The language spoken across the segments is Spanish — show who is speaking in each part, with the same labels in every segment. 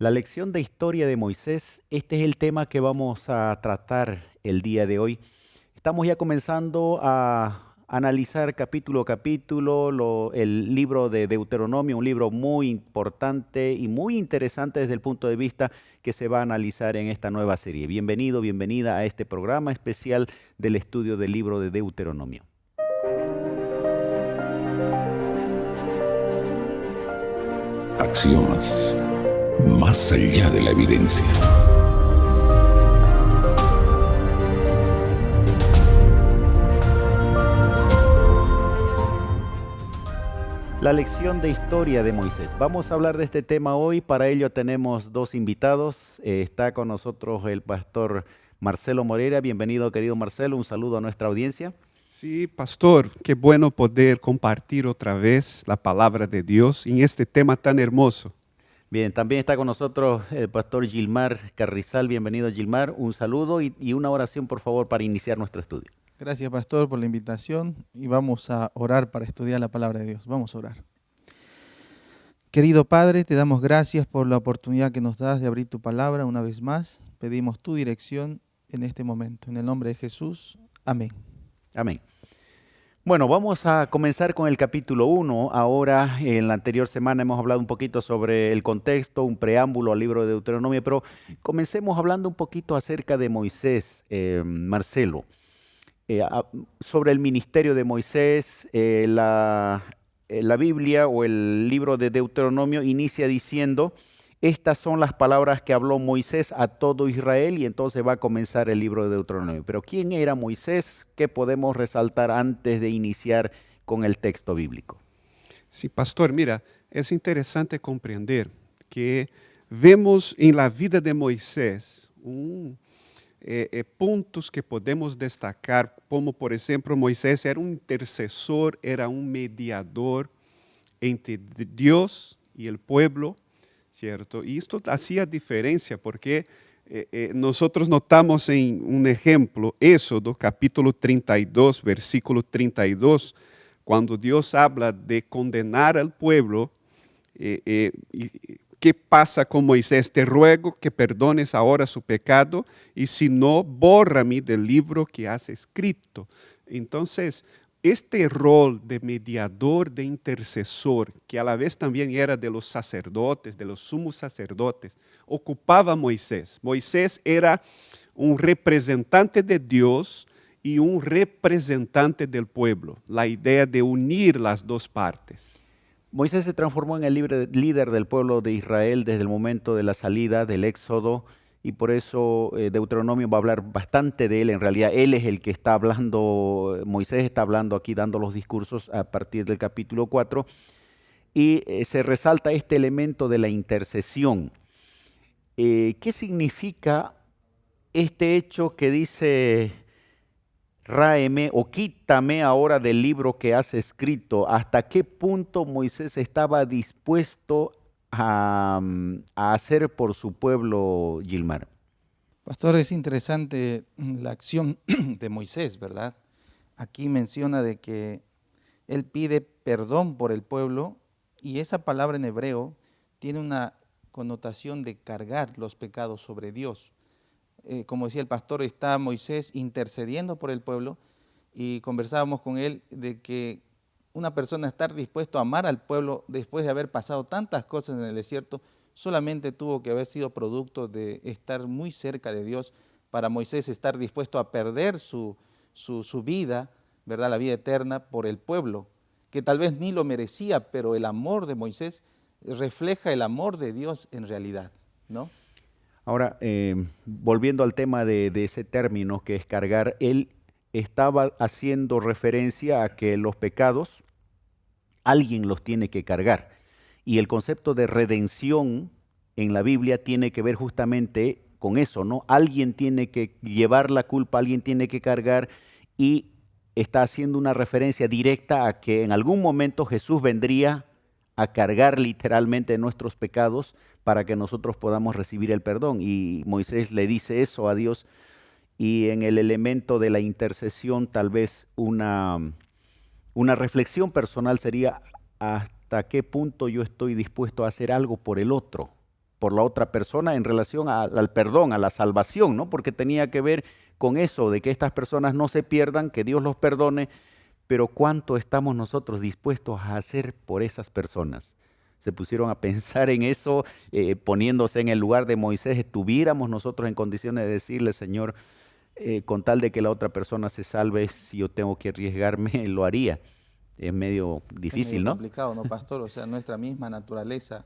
Speaker 1: La lección de historia de Moisés, este es el tema que vamos a tratar el día de hoy. Estamos ya comenzando a analizar capítulo a capítulo el libro de Deuteronomio, un libro muy importante y muy interesante desde el punto de vista que se va a analizar en esta nueva serie. Bienvenido, bienvenida a este programa especial del estudio del libro de Deuteronomio.
Speaker 2: Axiomas, más allá de la evidencia.
Speaker 1: La lección de historia de Moisés. Vamos a hablar de este tema hoy. Para ello tenemos dos invitados. Está con nosotros el pastor Marcelo Moreira. Bienvenido, querido Marcelo. Un saludo a nuestra audiencia.
Speaker 3: Sí, pastor, qué bueno poder compartir otra vez la palabra de Dios en este tema tan hermoso.
Speaker 1: Bien, también está con nosotros el pastor Gilmar Carrizal. Bienvenido, Gilmar. Un saludo y una oración, por favor, para iniciar nuestro estudio.
Speaker 4: Gracias, pastor, por la invitación y vamos a orar para estudiar la palabra de Dios. Vamos a orar. Querido Padre, te damos gracias por la oportunidad que nos das de abrir tu palabra una vez más. Pedimos tu dirección en este momento. En el nombre de Jesús, amén.
Speaker 1: Amén. Bueno, vamos a comenzar con el capítulo 1. Ahora, en la anterior semana hemos hablado un poquito sobre el contexto, un preámbulo al libro de Deuteronomio, pero comencemos hablando un poquito acerca de Moisés, Marcelo. Sobre el ministerio de Moisés, la Biblia o el libro de Deuteronomio inicia diciendo: estas son las palabras que habló Moisés a todo Israel, y entonces va a comenzar el libro de Deuteronomio. Pero ¿quién era Moisés? ¿Qué podemos resaltar antes de iniciar con el texto bíblico?
Speaker 3: Sí, pastor, mira, es interesante comprender que vemos en la vida de Moisés pontos que podemos destacar, como por ejemplo Moisés era un intercesor, era un mediador entre Dios y el pueblo, ¿cierto? Y esto hacía diferencia porque nosotros notamos en un ejemplo, Éxodo capítulo 32, versículo 32, cuando Dios habla de condenar al pueblo, ¿qué pasa con Moisés? Te ruego que perdones ahora su pecado y si no, bórrame del libro que has escrito. Entonces, este rol de mediador, de intercesor, que a la vez también era de los sacerdotes, de los sumos sacerdotes, ocupaba Moisés. Moisés era un representante de Dios y un representante del pueblo. La idea de unir las dos partes.
Speaker 1: Moisés se transformó en el líder del pueblo de Israel desde el momento de la salida del Éxodo, y por eso Deuteronomio va a hablar bastante de él. En realidad él es el que está hablando, Moisés está hablando aquí, dando los discursos a partir del capítulo 4, y se resalta este elemento de la intercesión. ¿Qué significa este hecho que dice: ráeme o quítame ahora del libro que has escrito? ¿Hasta qué punto Moisés estaba dispuesto a hacer por su pueblo, Gilmar?
Speaker 4: Pastor, es interesante la acción de Moisés, ¿verdad? Aquí menciona de que él pide perdón por el pueblo y esa palabra en hebreo tiene una connotación de cargar los pecados sobre Dios. Como decía el pastor, está Moisés intercediendo por el pueblo y conversábamos con él de que una persona estar dispuesto a amar al pueblo después de haber pasado tantas cosas en el desierto, solamente tuvo que haber sido producto de estar muy cerca de Dios para Moisés estar dispuesto a perder su vida, ¿verdad? La vida eterna por el pueblo, que tal vez ni lo merecía, pero el amor de Moisés refleja el amor de Dios en realidad, ¿no?
Speaker 1: Ahora, volviendo al tema de ese término que es cargar, él estaba haciendo referencia a que los pecados alguien los tiene que cargar. Y el concepto de redención en la Biblia tiene que ver justamente con eso, ¿no? Alguien tiene que llevar la culpa, alguien tiene que cargar, y está haciendo una referencia directa a que en algún momento Jesús vendría a cargar literalmente nuestros pecados para que nosotros podamos recibir el perdón. Y Moisés le dice eso a Dios, y en el elemento de la intercesión tal vez una reflexión personal sería: ¿hasta qué punto yo estoy dispuesto a hacer algo por el otro? por la otra persona en relación al perdón, a la salvación, ¿no? Porque tenía que ver con eso, de que estas personas no se pierdan, que Dios los perdone, pero ¿cuánto estamos nosotros dispuestos a hacer por esas personas? Se pusieron a pensar en eso, poniéndose en el lugar de Moisés. ¿Estuviéramos nosotros en condiciones de decirle, Señor, con tal de que la otra persona se salve, si yo tengo que arriesgarme, lo haría? Es medio difícil,
Speaker 4: es medio
Speaker 1: ¿no?
Speaker 4: complicado, ¿no, pastor? O sea, nuestra misma naturaleza,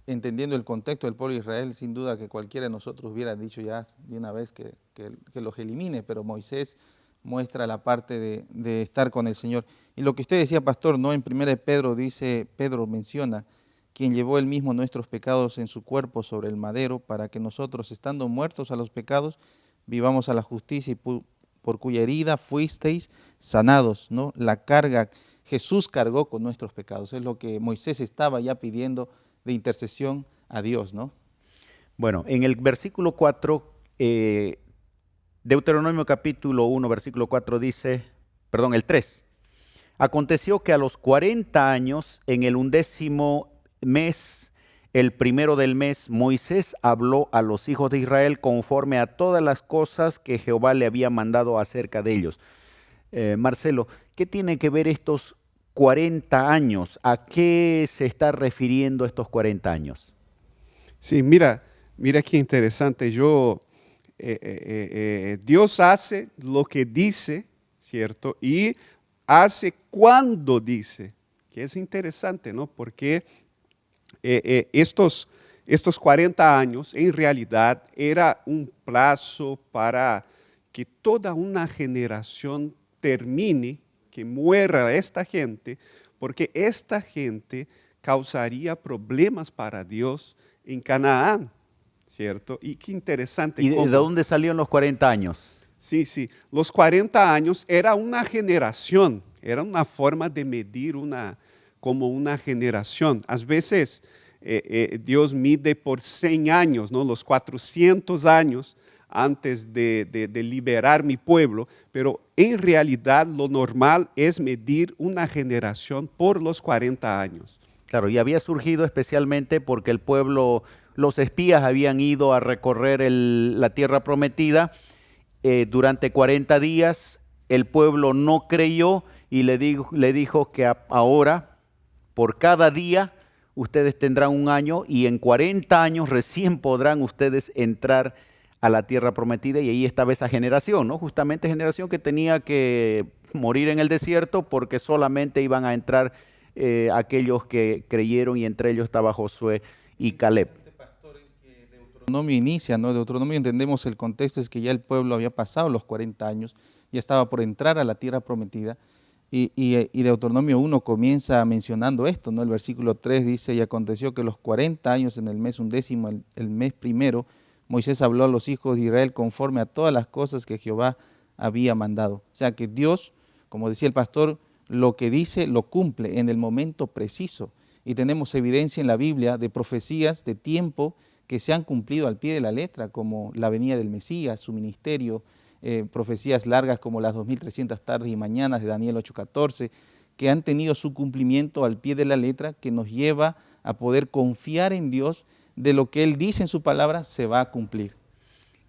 Speaker 4: entendiendo el contexto del pueblo de Israel, sin duda que cualquiera de nosotros hubiera dicho ya de una vez que los elimine, pero Moisés muestra la parte de estar con el Señor. Y lo que usted decía, pastor, ¿no? En 1 Pedro dice, Pedro menciona, quien llevó él mismo nuestros pecados en su cuerpo sobre el madero, para que nosotros, estando muertos a los pecados, vivamos a la justicia, y por cuya herida fuisteis sanados, ¿no? La carga, Jesús cargó con nuestros pecados, es lo que Moisés estaba ya pidiendo de intercesión a Dios, ¿no?
Speaker 1: Bueno, en el versículo 4, Deuteronomio capítulo 1, versículo 4 dice, perdón, el 3. Aconteció que a los 40 años, en el 11º mes, el primero del mes, Moisés habló a los hijos de Israel conforme a todas las cosas que Jehová le había mandado acerca de ellos. Marcelo, ¿qué tiene que ver estos 40 años? ¿A qué se está refiriendo estos 40 años?
Speaker 3: Sí, mira qué interesante. Dios hace lo que dice, ¿cierto? Y hace cuando dice, que es interesante, ¿no? Porque estos 40 años en realidad era un plazo para que toda una generación termine, que muera esta gente, porque esta gente causaría problemas para Dios en Canaán, ¿cierto? Y qué interesante.
Speaker 1: ¿Y de dónde salieron los 40 años?
Speaker 3: Sí, los 40 años era una generación, era una forma de medir como una generación. A veces Dios mide por 100 años, ¿no? Los 400 años antes de liberar mi pueblo, pero en realidad lo normal es medir una generación por los 40 años.
Speaker 1: Claro, y había surgido especialmente porque el pueblo, los espías habían ido a recorrer la tierra prometida. Durante 40 días el pueblo no creyó y le dijo que ahora, por cada día, ustedes tendrán un año y en 40 años recién podrán ustedes entrar a la tierra prometida, y ahí estaba esa generación, ¿no? Justamente generación que tenía que morir en el desierto porque solamente iban a entrar aquellos que creyeron, y entre ellos estaba Josué y Caleb.
Speaker 4: Deuteronomio inicia, ¿no? Deuteronomio, entendemos el contexto, es que ya el pueblo había pasado los 40 años, ya estaba por entrar a la tierra prometida, y Deuteronomio 1 comienza mencionando esto, ¿no? El versículo 3 dice, y aconteció que los 40 años en el mes 11º, el mes primero, Moisés habló a los hijos de Israel conforme a todas las cosas que Jehová había mandado. O sea que Dios, como decía el pastor, lo que dice lo cumple en el momento preciso. Y tenemos evidencia en la Biblia de profecías de tiempo que se han cumplido al pie de la letra, como la venida del Mesías, su ministerio, profecías largas como las 2300 tardes y mañanas de Daniel 8:14, que han tenido su cumplimiento al pie de la letra, que nos lleva a poder confiar en Dios de lo que Él dice en su palabra se va a cumplir.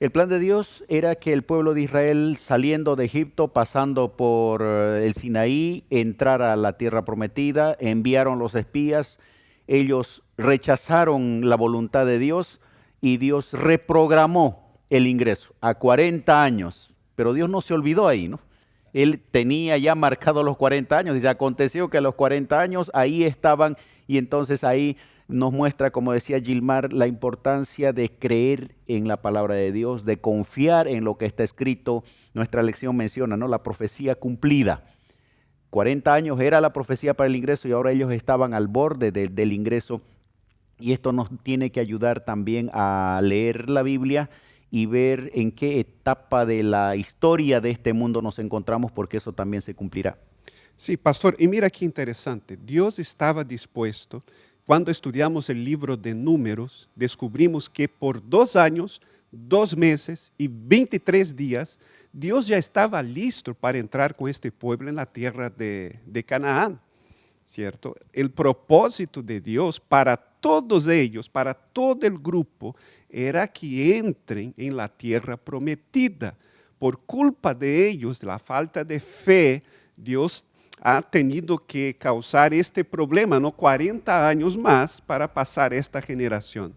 Speaker 1: El plan de Dios era que el pueblo de Israel, saliendo de Egipto, pasando por el Sinaí, entrara a la tierra prometida. Enviaron los espías, ellos rechazaron la voluntad de Dios y Dios reprogramó el ingreso a 40 años. Pero Dios no se olvidó ahí, ¿no? Él tenía ya marcado los 40 años y se aconteció que a los 40 años ahí estaban, y entonces ahí nos muestra, como decía Gilmar, la importancia de creer en la palabra de Dios, de confiar en lo que está escrito. Nuestra lección menciona, ¿no?, la profecía cumplida. 40 años era la profecía para el ingreso y ahora ellos estaban al borde del ingreso. Y esto nos tiene que ayudar también a leer la Biblia y ver en qué etapa de la historia de este mundo nos encontramos, porque eso también se cumplirá.
Speaker 3: Sí, pastor, y mira qué interesante. Dios estaba dispuesto. Cuando estudiamos el libro de Números, descubrimos que por 2 años, 2 meses y 23 días, Dios ya estaba listo para entrar con este pueblo en la tierra de Canaán. ¿cierto? El propósito de Dios para todos ellos, para todo el grupo, era que entren en la tierra prometida. Por culpa de ellos, de la falta de fe, Dios ha tenido que causar este problema, ¿no? 40 años más para pasar esta generación.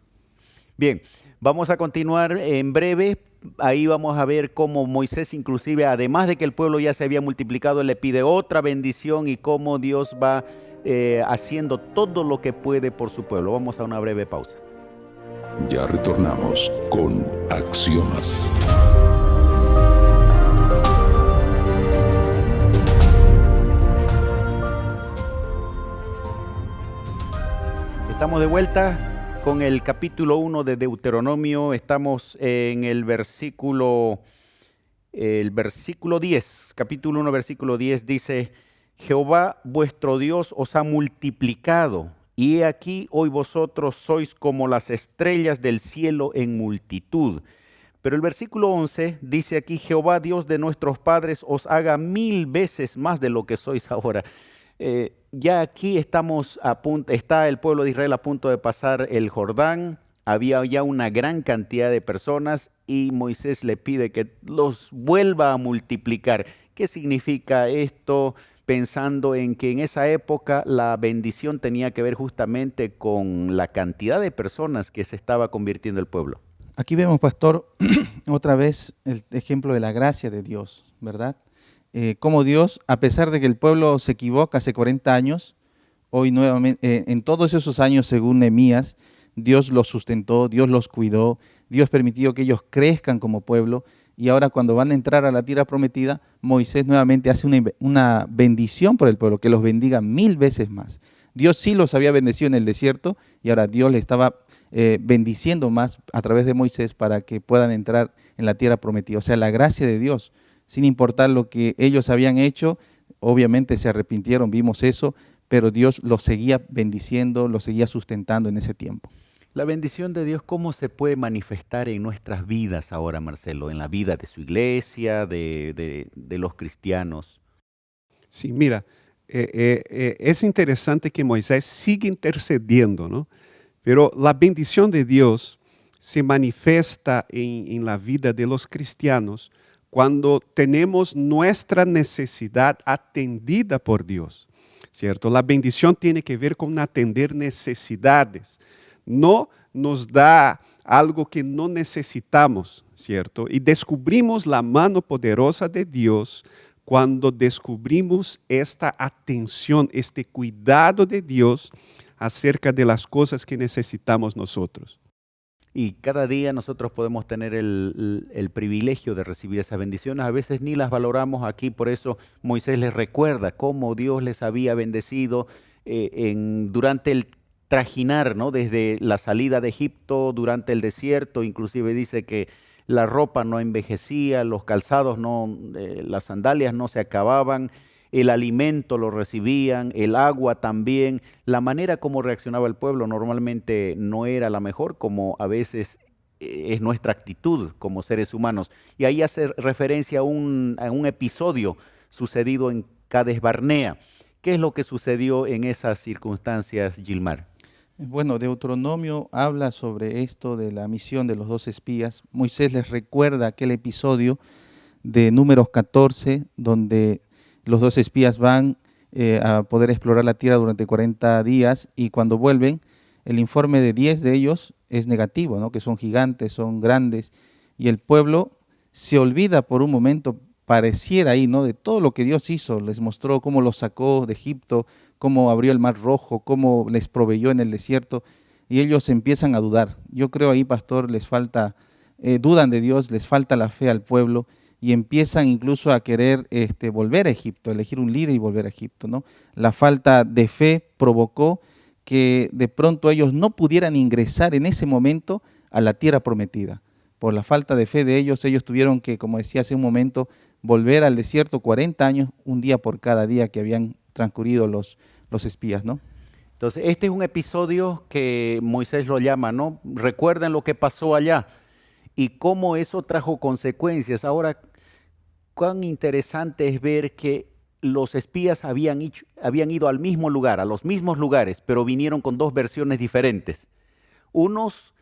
Speaker 1: Bien, vamos a continuar en breve. Ahí vamos a ver cómo Moisés, inclusive, además de que el pueblo ya se había multiplicado, le pide otra bendición y cómo Dios va haciendo todo lo que puede por su pueblo. Vamos a una breve pausa.
Speaker 2: Ya retornamos con Axiomas.
Speaker 1: Estamos de vuelta con el capítulo 1 de Deuteronomio. Estamos en el versículo 10. Capítulo 1, versículo 10 dice: Jehová vuestro Dios os ha multiplicado, y he aquí hoy vosotros sois como las estrellas del cielo en multitud. Pero el versículo 11 dice aquí: Jehová Dios de nuestros padres os haga 1000 veces más de lo que sois ahora. Ya aquí está el pueblo de Israel a punto de pasar el Jordán. Había ya una gran cantidad de personas y Moisés le pide que los vuelva a multiplicar. ¿Qué significa esto? Pensando en que en esa época la bendición tenía que ver justamente con la cantidad de personas que se estaba convirtiendo el pueblo.
Speaker 4: Aquí vemos, pastor, otra vez el ejemplo de la gracia de Dios, ¿verdad? Como Dios, a pesar de que el pueblo se equivoca hace 40 años, hoy nuevamente, en todos esos años, según Nehemías, Dios los sustentó, Dios los cuidó, Dios permitió que ellos crezcan como pueblo, y ahora cuando van a entrar a la tierra prometida, Moisés nuevamente hace una bendición por el pueblo, que los bendiga 1000 veces más. Dios sí los había bendecido en el desierto, y ahora Dios les estaba bendiciendo más a través de Moisés para que puedan entrar en la tierra prometida. O sea, la gracia de Dios, sin importar lo que ellos habían hecho, obviamente se arrepintieron, vimos eso, pero Dios los seguía bendiciendo, los seguía sustentando en ese tiempo.
Speaker 1: La bendición de Dios, ¿cómo se puede manifestar en nuestras vidas ahora, Marcelo? En la vida de su iglesia, de los cristianos.
Speaker 3: Sí, mira, es interesante que Moisés sigue intercediendo, ¿no? Pero la bendición de Dios se manifiesta en la vida de los cristianos cuando tenemos nuestra necesidad atendida por Dios, ¿cierto? La bendición tiene que ver con atender necesidades. No nos da algo que no necesitamos, ¿cierto? Y descubrimos la mano poderosa de Dios cuando descubrimos esta atención, este cuidado de Dios acerca de las cosas que necesitamos nosotros.
Speaker 1: Y cada día nosotros podemos tener el privilegio de recibir esas bendiciones. A veces ni las valoramos aquí, por eso Moisés les recuerda cómo Dios les había bendecido durante el trajinar, ¿no? Desde la salida de Egipto, durante el desierto. Inclusive dice que la ropa no envejecía, los calzados las sandalias no se acababan, el alimento lo recibían, el agua también. La manera como reaccionaba el pueblo normalmente no era la mejor, como a veces es nuestra actitud como seres humanos. Y ahí hace referencia a un episodio sucedido en Cades Barnea. ¿Qué es lo que sucedió en esas circunstancias, Gilmar?
Speaker 4: Bueno, Deuteronomio habla sobre esto de la misión de los 2 espías. Moisés les recuerda aquel episodio de Números 14, donde los 2 espías van a poder explorar la tierra durante 40 días y cuando vuelven, el informe de 10 de ellos es negativo, ¿no? Que son gigantes, son grandes, y el pueblo se olvida por un momento, pareciera ahí, ¿no? De todo lo que Dios hizo, les mostró cómo los sacó de Egipto, cómo abrió el mar rojo, cómo les proveyó en el desierto, y ellos empiezan a dudar. Yo creo ahí, pastor, les falta, dudan de Dios, les falta la fe al pueblo, y empiezan incluso a querer volver a Egipto, elegir un líder y volver a Egipto, ¿no? La falta de fe provocó que de pronto ellos no pudieran ingresar en ese momento a la tierra prometida. Por la falta de fe de ellos tuvieron que, como decía hace un momento, volver al desierto 40 años, un día por cada día que habían transcurrido los espías, ¿no?
Speaker 1: Entonces, este es un episodio que Moisés lo llama, ¿no? Recuerden lo que pasó allá y cómo eso trajo consecuencias. Ahora, cuán interesante es ver que los espías habían ido al mismo lugar, a los mismos lugares, pero vinieron con dos versiones diferentes. Unos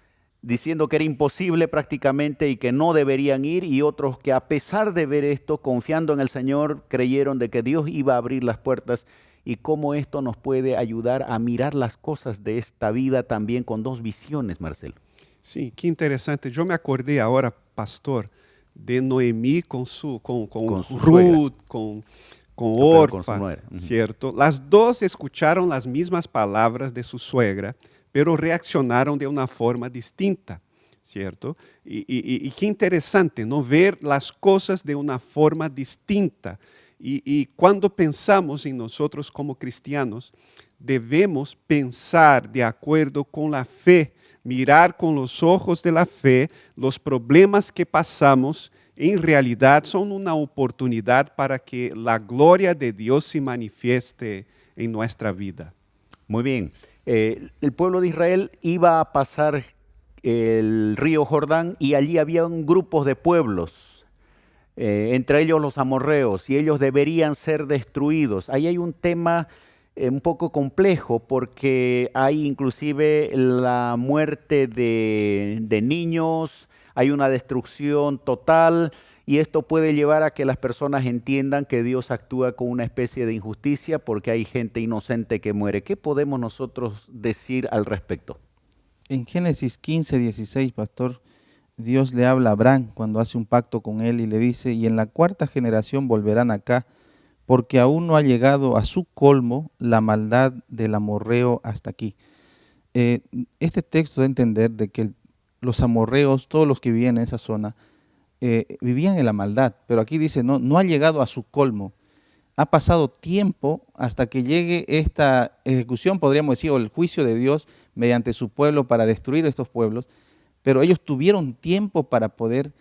Speaker 1: diciendo que era imposible prácticamente y que no deberían ir, y otros que a pesar de ver esto, confiando en el Señor, creyeron de que Dios iba a abrir las puertas, y cómo esto nos puede ayudar a mirar las cosas de esta vida también con dos visiones, Marcelo.
Speaker 3: Sí, qué interesante. Yo me acordé ahora, pastor, de Noemí con su Ruth, con Orfa, ¿cierto? Las dos escucharon las mismas palabras de su suegra, pero reaccionaron de una forma distinta, ¿cierto? Y qué interesante, ¿no? Ver las cosas de una forma distinta. Y cuando pensamos en nosotros como cristianos, debemos pensar de acuerdo con la fe, mirar con los ojos de la fe los problemas que pasamos. En realidad son una oportunidad para que la gloria de Dios se manifieste en nuestra vida.
Speaker 1: Muy bien. El pueblo de Israel iba a pasar el río Jordán y allí habían grupos de pueblos, entre ellos los amorreos, y ellos deberían ser destruidos. Ahí hay un tema un poco complejo porque hay inclusive la muerte de niños, hay una destrucción total, y esto puede llevar a que las personas entiendan que Dios actúa con una especie de injusticia porque hay gente inocente que muere. ¿Qué podemos nosotros decir al respecto?
Speaker 4: En Génesis 15, 16, pastor, Dios le habla a Abraham cuando hace un pacto con él y le dice, y en la cuarta generación volverán acá, porque aún no ha llegado a su colmo la maldad del amorreo hasta aquí. Este texto da a entender de que los amorreos, todos los que vivían en esa zona, vivían en la maldad, pero aquí dice, no ha llegado a su colmo. Ha pasado tiempo hasta que llegue esta ejecución, podríamos decir, o el juicio de Dios mediante su pueblo para destruir estos pueblos, pero ellos tuvieron tiempo para poder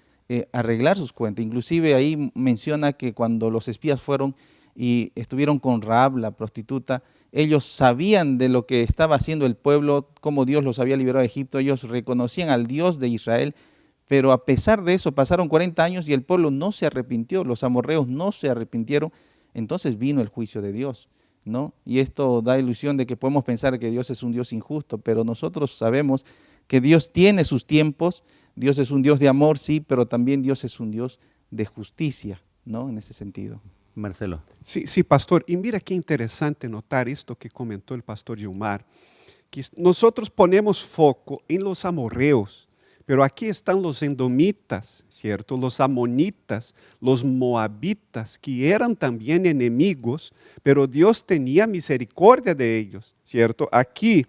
Speaker 4: arreglar sus cuentas. Inclusive ahí menciona que cuando los espías fueron y estuvieron con Rahab, la prostituta, ellos sabían de lo que estaba haciendo el pueblo, cómo Dios los había liberado de Egipto, ellos reconocían al Dios de Israel, pero a pesar de eso pasaron 40 años y el pueblo no se arrepintió, los amorreos no se arrepintieron, entonces vino el juicio de Dios, ¿no? Y esto da ilusión de que podemos pensar que Dios es un Dios injusto, pero nosotros sabemos que Dios tiene sus tiempos, Dios es un Dios de amor, sí, pero también Dios es un Dios de justicia, ¿no? En ese sentido.
Speaker 1: Marcelo.
Speaker 3: Sí, pastor, y mira qué interesante notar esto que comentó el pastor Yumar, que nosotros ponemos foco en los amorreos, pero aquí están los edomitas, ¿cierto? Los amonitas, los moabitas, que eran también enemigos, pero Dios tenía misericordia de ellos, ¿cierto? Aquí,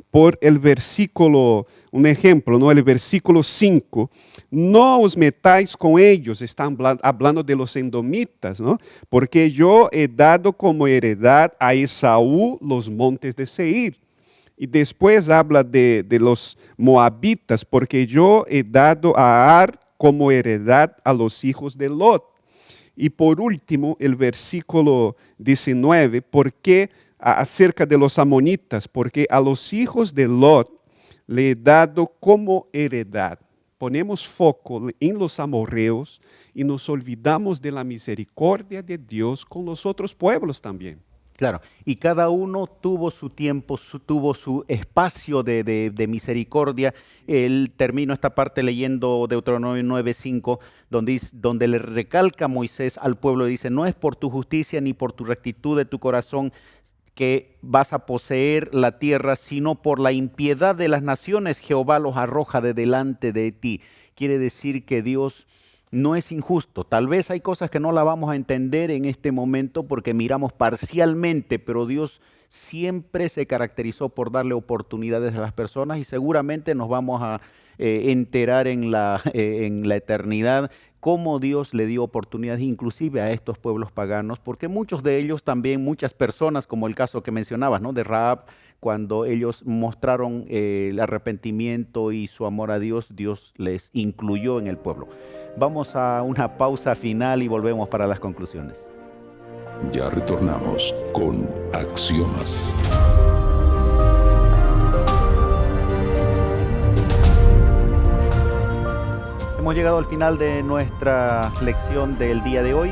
Speaker 3: por el versículo, un ejemplo, ¿no? El versículo 5, no os metáis con ellos, están hablando de los edomitas, ¿no? Porque yo he dado como heredad a Esaú los montes de Seir. Y después habla de los moabitas, porque yo he dado a Ar como heredad a los hijos de Lot. Y por último, el versículo 19, porque acerca de los amonitas, porque a los hijos de Lot le he dado como heredad. Ponemos foco en los amorreos y nos olvidamos de la misericordia de Dios con los otros pueblos también.
Speaker 1: Claro, y cada uno tuvo su tiempo, tuvo su espacio de misericordia. Él termino esta parte leyendo Deuteronomio 9:5, donde le recalca a Moisés al pueblo, dice, no es por tu justicia ni por tu rectitud de tu corazón que vas a poseer la tierra, sino por la impiedad de las naciones Jehová los arroja de delante de ti. Quiere decir que Dios no es injusto. Tal vez hay cosas que no la vamos a entender en este momento porque miramos parcialmente, pero Dios siempre se caracterizó por darle oportunidades a las personas y seguramente nos vamos a enterar en la eternidad cómo Dios le dio oportunidades inclusive a estos pueblos paganos, porque muchos de ellos también, muchas personas, como el caso que mencionabas, ¿no? De Rahab, cuando ellos mostraron el arrepentimiento y su amor a Dios, Dios les incluyó en el pueblo. Vamos a una pausa final y volvemos para las conclusiones.
Speaker 2: Ya retornamos con Axiomas.
Speaker 1: Hemos llegado al final de nuestra lección del día de hoy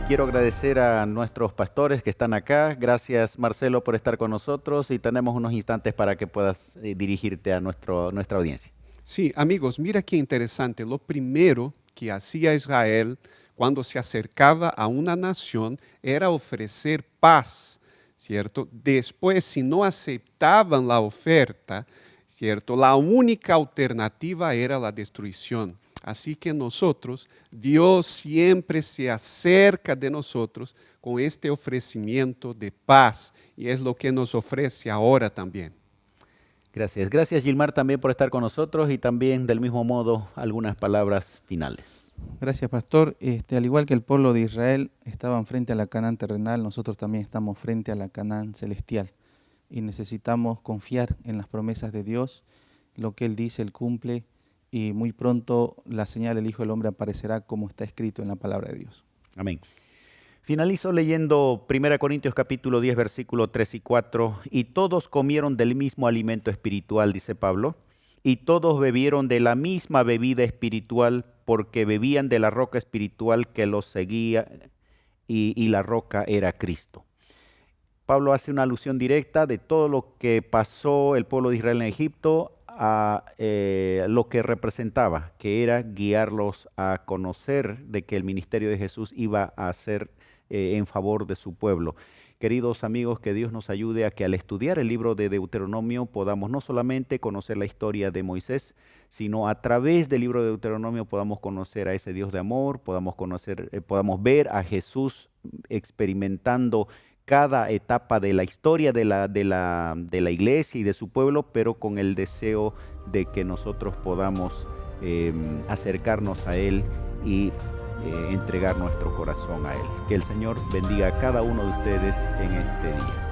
Speaker 1: Quiero agradecer a nuestros pastores que están acá. Gracias, Marcelo, por estar con nosotros y tenemos unos instantes para que puedas dirigirte a nuestra audiencia.
Speaker 3: Sí, amigos, mira qué interesante. Lo primero que hacía Israel cuando se acercaba a una nación era ofrecer paz, ¿cierto? Después, si no aceptaban la oferta, ¿cierto? La única alternativa era la destrucción. Así que nosotros, Dios siempre se acerca de nosotros con este ofrecimiento de paz y es lo que nos ofrece ahora también.
Speaker 1: Gracias. Gracias, Gilmar, también por estar con nosotros y también, del mismo modo, algunas palabras finales.
Speaker 4: Gracias, pastor. Al igual que el pueblo de Israel estaban frente a la Canaán terrenal, nosotros también estamos frente a la Canaán celestial y necesitamos confiar en las promesas de Dios. Lo que Él dice, Él cumple y muy pronto la señal del Hijo del Hombre aparecerá como está escrito en la palabra de Dios.
Speaker 1: Amén. Finalizo leyendo 1 Corintios capítulo 10, versículo 3 y 4. Y todos comieron del mismo alimento espiritual, dice Pablo, y todos bebieron de la misma bebida espiritual, porque bebían de la roca espiritual que los seguía, y la roca era Cristo. Pablo hace una alusión directa de todo lo que pasó el pueblo de Israel en Egipto a lo que representaba, que era guiarlos a conocer de que el ministerio de Jesús iba a ser en favor de su pueblo. Queridos amigos, que Dios nos ayude a que al estudiar el libro de Deuteronomio podamos no solamente conocer la historia de Moisés, sino a través del libro de Deuteronomio podamos conocer a ese Dios de amor, podamos ver a Jesús experimentando cada etapa de la historia de la iglesia y de su pueblo, pero con el deseo de que nosotros podamos acercarnos a Él y entregar nuestro corazón a Él. Que el Señor bendiga a cada uno de ustedes en este día.